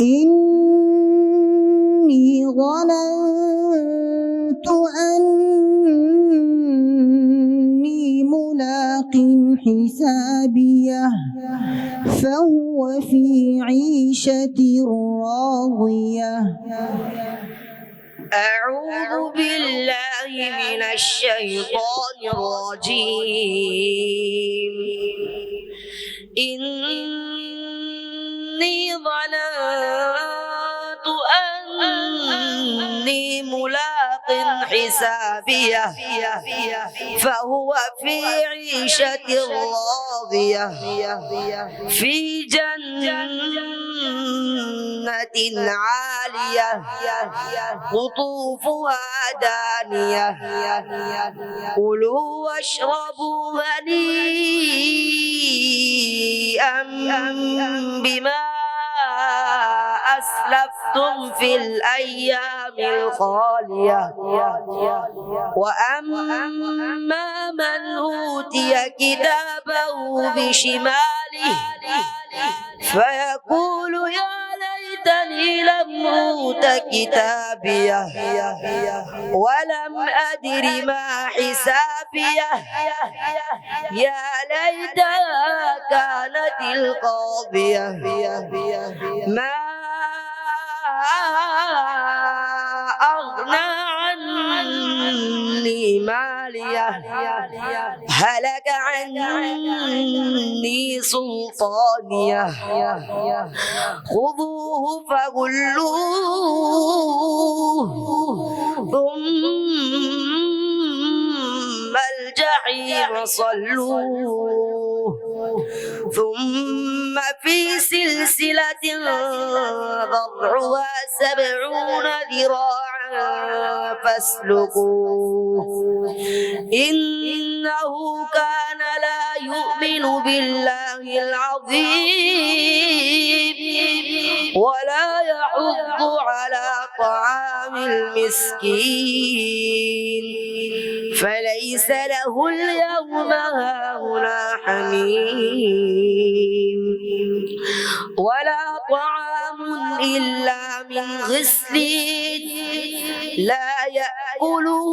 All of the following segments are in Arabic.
إني ظننت أني ملاق حسابيه فهو في عيشة راضية. أعوذ بالله من الشيطان الرجيم. إني ظننت أني ملاق حسابيه فهو في عيشة راضية في جنة عالية قطوفها دانية كلوا واشربوا هنيئا بما أسلفتم في الأيام الخالية. وأما من أوتي كتابه بشماله فيقول يا ليتني لم أوت كتابيه ولم أدر ما حسابيه يا ليتها كانت القاضية ما أغنى عني ماليه هلك عني سلطانيه خذوه فغلوه ثم الجحيم صلوه ثم في سلسلة ذرعها 70 ذراعا فاسلكوه إنه كان لا يؤمن بالله العظيم ولا يحض على طعام المسكين فليس له اليوم هاهنا حميم ولا طعام إلا من غسلين لا يأكله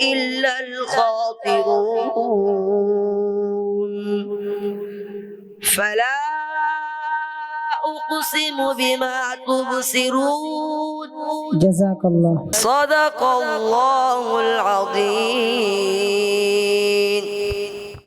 إلا الخاطئون فلا أقسم بما تبصرون. جزاك الله. صدق الله العظيم.